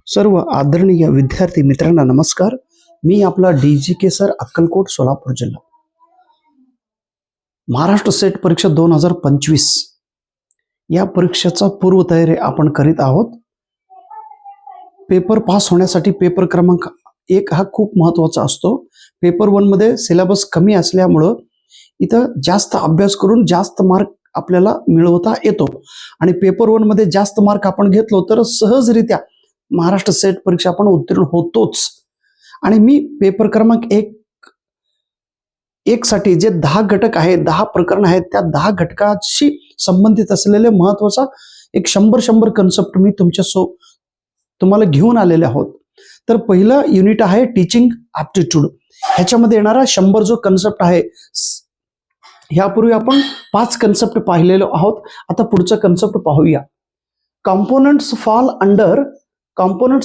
सर्व आदरणीय विद्यार्थी मित्रांना नमस्कार. मी आपला DGK सर, अक्कलकोट, सोलापूर जिल्हा. महाराष्ट्र सेट परीक्षा 2025 या परीक्षेचा पूर्वतयारी आपण करीत आहोत. पेपर पास होण्यासाठी पेपर क्रमांक 1 हा खूप महत्त्वाचा असतो. पेपर 1 मध्ये सिलेबस कमी असल्यामुळं इथं जास्त अभ्यास करून जास्त मार्क आपल्याला मिळवता येतो आणि पेपर 1 मध्ये जास्त मार्क आपण घेतलो तर सहजरित्या महाराष्ट्र सेट परीक्षा आपण उत्तीर्ण होतोच. आणि मी पेपर क्रमांक 1 साठी जे 10 घटक आहेत, 10 प्रकरण आहेत, त्या 10 घटकाशी संबंधित असलेले महत्त्वाचा एक 100 कन्सेप्ट मी तुम्हाला घेऊन आलेले आहोत. तर पहिलं युनिट आहे टीचिंग ॲप्टिट्यूड. ह्याच्यामध्ये येणारा 100 जो कन्सेप्ट आहे, ह्यापूर्वी आपण 5 कन्सेप्ट पाहिलेलो आहोत. आता पुढचं कन्सेप्ट पाहूया. Components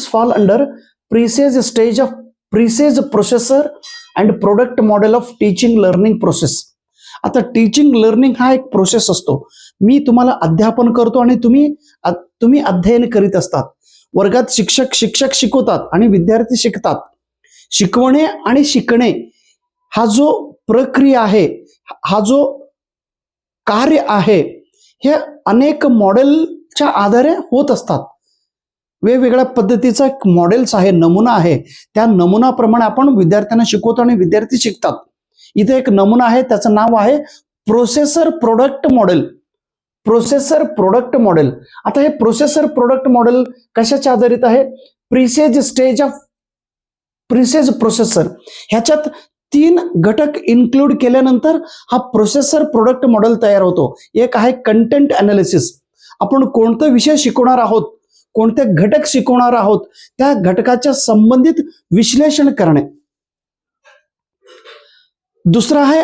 fall under pre-stage stage of pre-stage processor and product model of teaching learning process. आता टीचिंग लर्निंग हा एक प्रोसेस असतो. मी तुम्हाला अध्यापन करतो आणि तुम्ही अध्ययन करीत असतात. वर्गात शिक्षक शिकवतात आणि विद्यार्थी शिकतात. शिकवणे आणि शिकणे हा जो प्रक्रिया आहे, हा जो कार्य आहे, हे अनेक मॉडेलच्या आधारे होत असतात. वेगवेगळ्या पद्धतीचा एक मॉडेल्स आहे, नमुना आहे. त्या नमुनाप्रमाणे आपण विद्यार्थ्यांना शिकवतो आणि विद्यार्थी शिकतात. इथे एक नमुना आहे, त्याचं नाव आहे processor product model. Processor product model. आता हे प्रोसेसर प्रोडक्ट मॉडेल कशाच्या आधारित आहे? प्रीसेज स्टेज ऑफ प्रीसेज प्रोसेसर. ह्याच्यात 3 घटक इन्क्लूड केल्यानंतर हा प्रोसेसर प्रोडक्ट मॉडेल तयार होतो. एक आहे कंटेंट अनालिसिस. आपण कोणता विषय शिकवणार आहोत, कोणते घटक शिकवणार आहोत, त्या घटकाच्या संबंधित विश्लेषण करणे. दुसरा आहे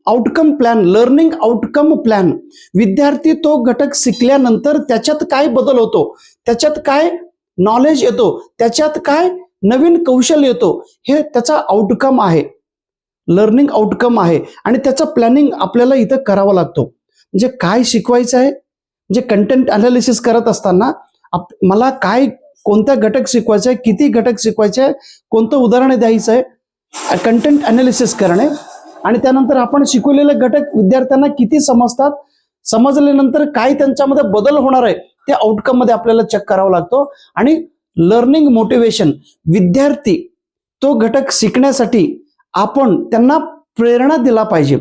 outcome plan, learning outcome plan. विद्यार्थी तो घटक शिकल्यानंतर त्याच्यात काय बदल होतो, त्याच्यात काय नॉलेज येतो, त्याच्यात काय नवीन कौशल्य येतो, हे त्याचा आउटकम आहे, लर्निंग आउटकम आहे. आणि त्याचं प्लॅनिंग आपल्याला इथं करावं लागतो. म्हणजे काय शिकवायचं आहे, म्हणजे कंटेंट अनालिसिस करत असताना मला कोणता घटक शिकवायचा आहे, किती घटक शिकवायचे आहे, कोणतं उदाहरण द्यायचं आहे, कंटेंट अनालिसिस करणे. आणि त्यानंतर आपण शिकवलेले घटक विद्यार्थ्यांना किती समजतात, समजल्यानंतर काय त्यांच्यामध्ये बदल होणार आहे, ते आउटकम मध्ये आपल्याला चेक करावं लागतो. आणि लर्निंग मोटिवेशन, विद्यार्थी तो घटक शिकण्यासाठी आपण त्यांना प्रेरणा दिला पाहिजे.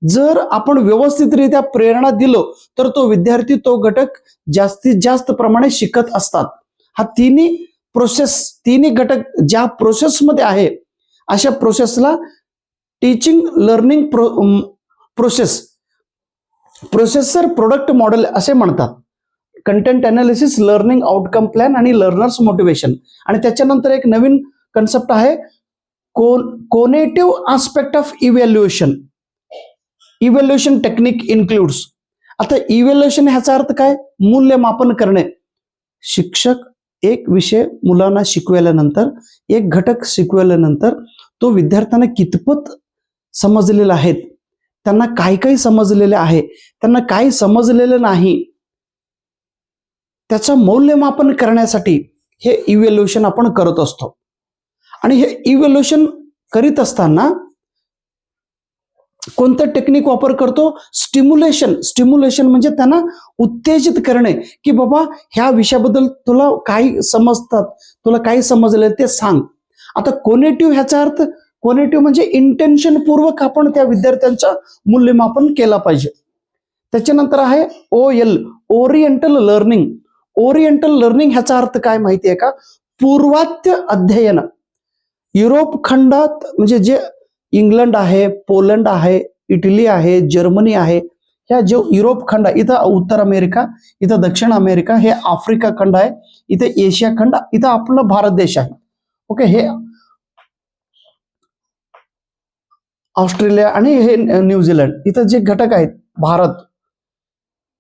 जर आपण व्यवस्थितरित्या प्रेरणा दिलो तर तो विद्यार्थी तो घटक जास्तीत जास्त प्रमाणे शिकत असतात. हा तिन्ही घटक ज्या प्रोसेसमध्ये आहे, अशा प्रोसेसला teaching learning process, process or product model असे म्हणतात. Content analysis, learning outcome plan आणि लर्नर्स मोटिवेशन. आणि त्याच्यानंतर एक नवीन कन्सेप्ट आहे conative aspect of evaluation. Evaluation technique includes. आता इव्हॅल्युएशन ह्याचा अर्थ काय? मूल्यमापन करणे. शिक्षक एक विषय मुलांना शिकवल्यानंतर, एक घटक शिकवल्यानंतर तो विद्यार्थ्यांना कितपत समजलेला आहे, त्यांना काय समजलेले आहे, त्यांना काय समजलेलं नाही, त्याचं मूल्यमापन करण्यासाठी हे इव्हॅल्युएशन आपण करत असतो. आणि हे इव्हॅल्युएशन करीत असताना कोणतं टेक्निक वापर करतो? स्टिम्युलेशन म्हणजे त्यांना उत्तेजित करणे, की बाबा ह्या विषयाबद्दल तुला काय समजतात, तुला काय समजले ते सांग. आता कोनेटिव्ह ह्याचा अर्थ, कोनेटिव्ह म्हणजे इंटेन्शन पूर्वक आपण त्या विद्यार्थ्यांचं मूल्यमापन केलं पाहिजे. त्याच्यानंतर आहे OL, oriental learning. Oriental learning ह्याचा अर्थ काय माहिती आहे का? पूर्वात्य अध्ययन. युरोप खंडात म्हणजे जे इंग्लंड आहे, पोलंड आहे, इटली आहे, जर्मनी आहे, ह्या जो युरोप खंड, इथं उत्तर अमेरिका, इथं दक्षिण अमेरिका, हे आफ्रिका खंड आहे, इथे एशिया खंड, इथं आपला भारत देश आहे. ओके, हे ऑस्ट्रेलिया आणि हे न्यूझीलंड, इथं जे घटक आहेत भारत.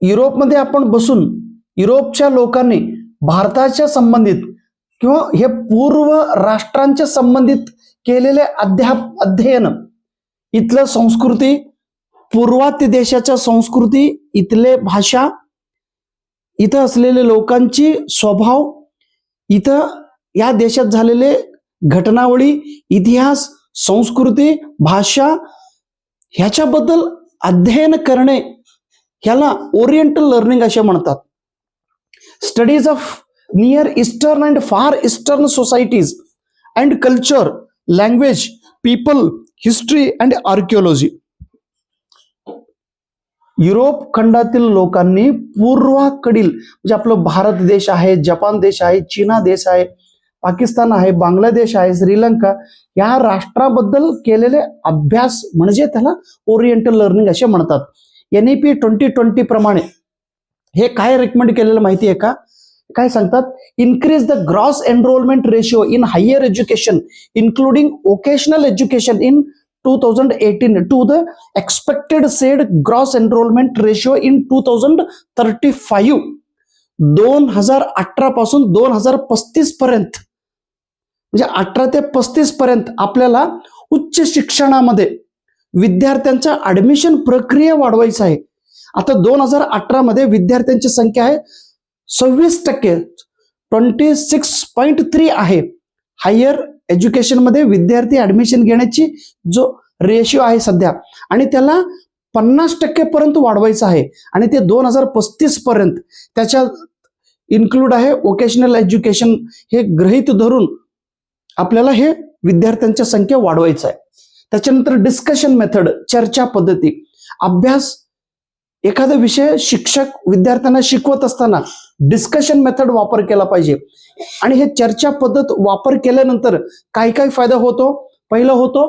युरोपमध्ये आपण बसून युरोपच्या लोकांनी भारताच्या संबंधित किंवा हे पूर्व राष्ट्रांच्या संबंधित केलेले अध्ययन इथलं संस्कृती, पूर्वात्य देशाच्या संस्कृती, इथले भाषा, इथं असलेले लोकांची स्वभाव, इथं या देशात झालेले घटनावळी, इतिहास, संस्कृती, भाषा ह्याच्याबद्दल अध्ययन करणे ह्याला ओरिएंटल लर्निंग असे म्हणतात. Studies of near eastern and far eastern societies and culture, language, people, history and archaeology. Europe खंडातील लोकांनी पूर्वाकडील म्हणजे आपलं भारत देश आहे, जपान देश आहे, चीना देश आहे, पाकिस्तान आहे, बांगलादेश आहे, श्रीलंका या राष्ट्राबद्दल केलेले अभ्यास म्हणजे त्याला ओरिएंटल लर्निंग असे म्हणतात. NEP 2020 प्रमाणे हे काय रेकमेंड केलेलं माहिती आहे का? काय सांगतात? Increase the gross enrolment ratio in higher education including vocational education in 2018 to the expected said gross enrollment ratio in 2035. 2018 पासून 2035 पर्यंत म्हणजे 18 ते 35 पर्यंत आपल्याला उच्च शिक्षणामध्ये विद्यार्थ्यांच्या ऍडमिशन प्रक्रिया वाढवायची आहे. आता 2018 मध्ये विद्यार्थ्यांची संख्या आहे 26%, 26.3 आहे. हायर एज्युकेशन मध्ये विद्यार्थी ऍडमिशन घेण्याची जो रेशिओ आहे सध्या, आणि त्याला 50% पर्यंत वाढवायचं आहे, आणि ते 2035 पर्यंत त्याच्या इन्क्लूड आहे वोकेशनल एज्युकेशन हे गृहीत धरून आपल्याला हे विद्यार्थ्यांची संख्या वाढवायचं आहे. त्याच्यानंतर डिस्कशन मेथड, चर्चा पद्धती, अभ्यास, एखादा विषय शिक्षक विद्यार्थ्यांना शिकवत असताना डिस्कशन मेथड वापर केला पाहिजे. आणि हे चर्चा पद्धत वापर केल्यानंतर काय काय फायदा होतो? पहिला होतो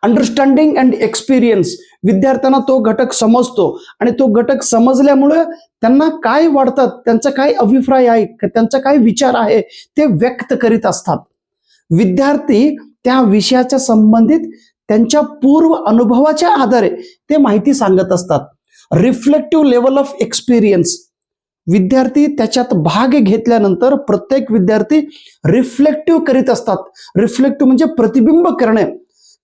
अंडरस्टँडिंग अँड एक्सपिरियन्स. विद्यार्थ्यांना तो घटक समजतो, आणि तो घटक समजल्यामुळे त्यांना काय वाटतात, त्यांचा काय अभिप्राय आहे, त्यांचा काय विचार आहे ते व्यक्त करीत असतात. विद्यार्थी त्या विषयाच्या संबंधित त्यांच्या पूर्व अनुभवाच्या आधारे ते माहिती सांगत असतात. Reflective level of experience. विद्यार्थी त्याच्यात भाग घेतल्यानंतर प्रत्येक विद्यार्थी रिफ्लेक्टिव्ह करीत असतात. रिफ्लेक्टिव्ह म्हणजे प्रतिबिंब करणे.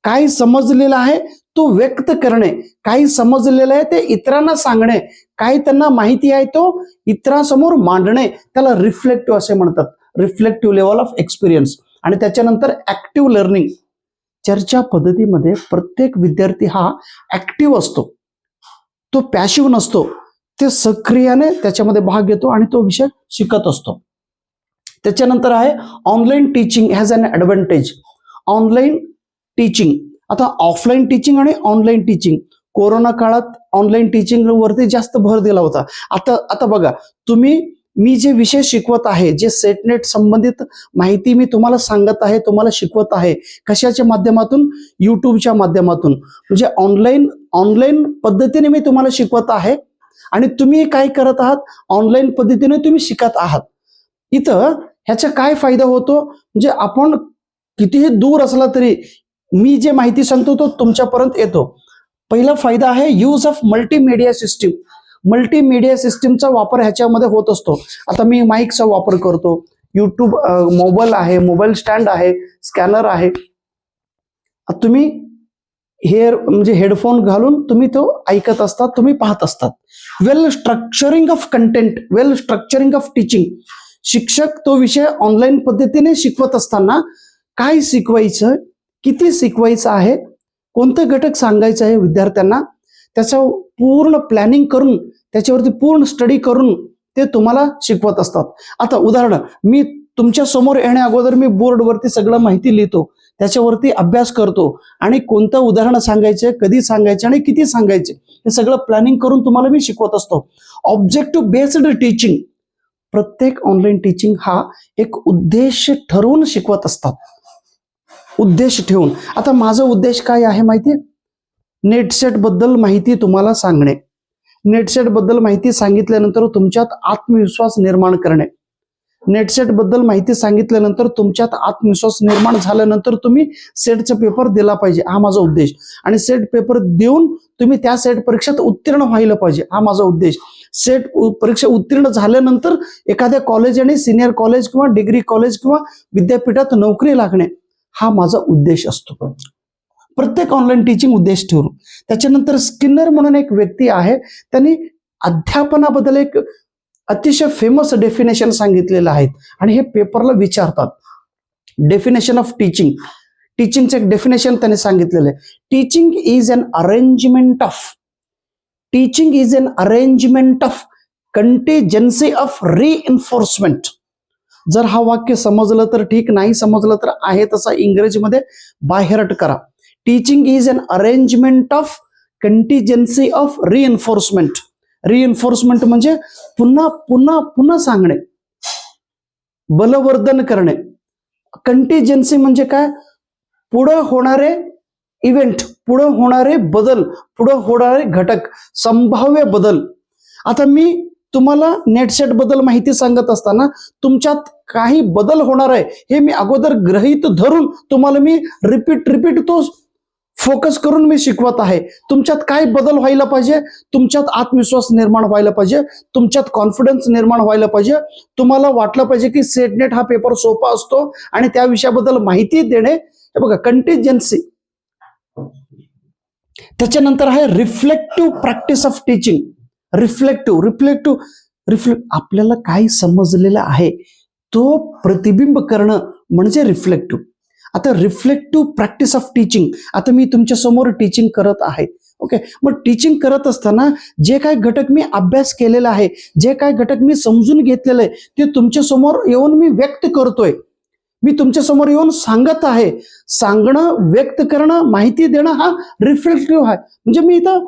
काय समजलेलं आहे तो व्यक्त करणे, काही समजलेलं आहे ते इतरांना सांगणे, काय त्यांना माहिती आहे तो इतरांसमोर मांडणे, त्याला रिफ्लेक्टिव्ह असे म्हणतात. Reflective level of experience. आणि त्याच्यानंतर ऍक्टिव्ह लर्निंग. चर्चा पद्धतीमध्ये प्रत्येक विद्यार्थी हा ऍक्टिव्ह असतो, तो पॅसिव्ह नसतो. ते सक्रियाने त्याच्यामध्ये भाग घेतो आणि तो विषय शिकत असतो. त्याच्यानंतर आहे online teaching has an advantage. Online teaching, आता ऑफलाईन टीचिंग आणि ऑनलाईन टीचिंग. कोरोना काळात ऑनलाईन टीचिंग वरती जास्त भर दिला होता. आता बघा, मी जे विषय शिकवत आहे, जे सेटनेट संबंधित माहिती मी तुम्हाला सांगत आहे, तुम्हाला शिकवत आहे, कशाच्या माध्यमातून? युट्यूबच्या माध्यमातून. म्हणजे ऑनलाईन पद्धतीने मी तुम्हाला शिकवत आहे, आणि तुम्ही काय करत आहात? ऑनलाईन पद्धतीने तुम्ही शिकत आहात. इथं ह्याचा काय फायदा होतो? म्हणजे आपण कितीही दूर असला तरी मी जे माहिती सांगतो तो तुमच्यापर्यंत येतो. पहिला फायदा आहे use of multimedia system. Multimedia सिस्टीमचा वापर ह्याच्यामध्ये होत असतो. आता मी माईकचा वापर करतो, युट्यूब, मोबाईल आहे, मोबाईल स्टँड आहे, स्कॅनर आहे. तुम्ही म्हणजे हेडफोन घालून तुम्ही तो ऐकत असतात, तुम्ही पाहत असतात. Well structuring of content, well structuring of teaching. शिक्षक तो विषय ऑनलाईन पद्धतीने शिकवत असताना काय शिकवायचं, किती शिकवायचं आहे, कोणतं घटक सांगायचं आहे विद्यार्थ्यांना, त्याचं पूर्ण प्लॅनिंग करून, त्याच्यावरती पूर्ण स्टडी करून ते तुम्हाला शिकवत असतात. आता उदाहरण, मी तुमच्या समोर येण्या अगोदर मी बोर्डवरती सगळं माहिती लिहितो, त्याच्यावरती अभ्यास करतो, आणि कोणतं उदाहरण सांगायचे, कधी सांगायचे आणि किती सांगायचे हे सगळं प्लॅनिंग करून तुम्हाला मी शिकवत असतो. Objective based teaching. प्रत्येक ऑनलाईन टीचिंग हा एक उद्देश ठरवून शिकवत असतात, उद्देश ठेवून. आता माझा उद्देश काय आहे माहितीये? नेटसेट बद्दल माहिती तुम्हाला सांगणे. नेटसेट बद्दल माहिती सांगितल्यानंतर तुमच्यात आत्मविश्वास निर्माण करणे. नेटसेट बद्दल माहिती सांगितल्यानंतर तुमच्यात आत्मविश्वास निर्माण झाल्यानंतर तुम्ही सेटचा पेपर दिला पाहिजे, हा माझा उद्देश. आणि सेट पेपर देऊन तुम्ही त्या सेट परीक्षेत उत्तीर्ण व्हायला पाहिजे, हा माझा उद्देश. सेट परीक्षा उत्तीर्ण झाल्यानंतर एखाद्या कॉलेज आणि सिनियर कॉलेज किंवा डिग्री कॉलेज किंवा विद्यापीठात नोकरी लागणे, हा माझा उद्देश असतो. प्रत्येक ऑनलाईन टीचिंग उद्देश ठेवून. त्याच्यानंतर स्किनर म्हणून एक व्यक्ती आहे, त्यांनी अध्यापनाबद्दल एक अतिशय फेमस डेफिनेशन सांगितलेलं आहे आणि हे पेपरला विचारतात. डेफिनेशन ऑफ टीचिंग, टीचिंगचं एक डेफिनेशन त्यांनी सांगितलेलं आहे. Teaching is an arrangement of contingency of reinforcement. जर हा वाक्य समजलं तर ठीक, नाही समजलं तर आहे तसा इंग्रजीमध्ये बाहेरट करा. Teaching is an arrangement of contingency of reinforcement. Reinforcement म्हणजे पुन्हा पुन्हा पुन्हा सांगणे, बलवर्धन करणे. कंटिजेन्सी म्हणजे काय? पुढं होणारे इव्हेंट, पुढं होणारे बदल, पुढं होणारे घटक, संभाव्य बदल. आता मी तुम्हाला नेटसेट बद्दल माहिती सांगत असताना तुमच्यात काही बदल होणार आहे हे मी अगोदर गृहीत धरून तुम्हाला मी रिपीट तो फोकस करून मी शिकवत आहे. तुमच्यात काय बदल व्हायला पाहिजे? तुमच्यात आत्मविश्वास निर्माण व्हायला पाहिजे, तुमच्यात कॉन्फिडन्स निर्माण व्हायला पाहिजे. तुम्हाला वाटलं पाहिजे की सेटनेट हा पेपर सोपा असतो आणि त्या विषयाबद्दल माहिती देणे. हे बघा, कंटिजेन्सी. त्याच्यानंतर आहे reflective practice of teaching. Reflective आपल्याला काय समजलेलं आहे तो प्रतिबिंब करणं म्हणजे रिफ्लेक्टिव्ह. आता रिफ्लेक्टिव्ह प्रॅक्टिस ऑफ टीचिंग, आता मी तुमच्या समोर टीचिंग करत आहे. ओके, मग टीचिंग करत असताना जे काय घटक मी अभ्यास केलेला आहे, जे काय घटक मी समजून घेतलेलं आहे ते तुमच्या समोर येऊन मी व्यक्त करतोय. मी तुमच्या समोर येऊन सांगत आहे. सांगणं, व्यक्त करणं, माहिती देणं हा रिफ्लेक्टिव्ह आहे. म्हणजे मी इथं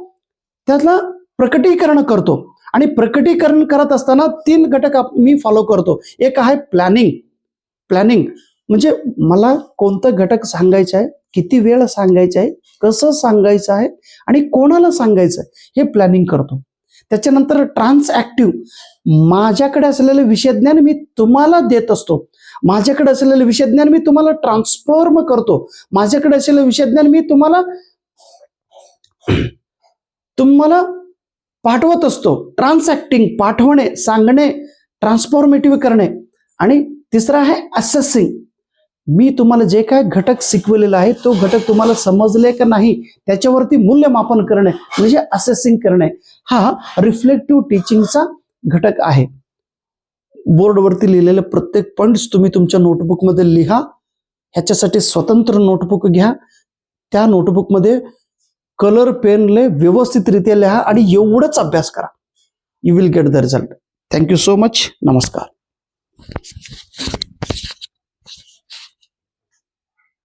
त्यातला प्रकटीकरण करतो आणि प्रकटीकरण करत असताना 3 घटक मी फॉलो करतो. एक आहे प्लॅनिंग म्हणजे मला कोणतं घटक सांगायचं आहे, किती वेळ सांगायचं आहे, कसं सांगायचं आहे आणि कोणाला सांगायचं आहे, हे प्लॅनिंग करतो. त्याच्यानंतर ट्रान्सऍक्टिव्ह, माझ्याकडे असलेलं विषयज्ञान मी तुम्हाला देत असतो. माझ्याकडे असलेलं विषयज्ञान मी तुम्हाला ट्रान्सफॉर्म करतो. माझ्याकडे असलेलं विषयज्ञान मी तुम्हाला पाठवत असतो. ट्रान्सऍक्टिंग, पाठवणे, सांगणे, ट्रान्सफॉर्मेटिव्ह करणे. आणि तिसरा आहे असेसिंग, मी तुम्हाला जे काय घटक शिकवलेला आहे तो घटक तुम्हाला समजले का नाही त्याच्यावरती मूल्यमापन करणे म्हणजे असेसिंग करणे. हा रिफ्लेक्टिव्ह टीचिंगचा घटक आहे. बोर्डवरती लिहिलेले प्रत्येक पॉइंट्स तुम्ही तुमच्या नोटबुकमध्ये लिहा. ह्याच्यासाठी स्वतंत्र नोटबुक घ्या. त्या नोटबुकमध्ये कलर पेनने व्यवस्थितरित्या लिहा आणि एवढंच अभ्यास करा. You will get the result. Thank you so much. नमस्कार.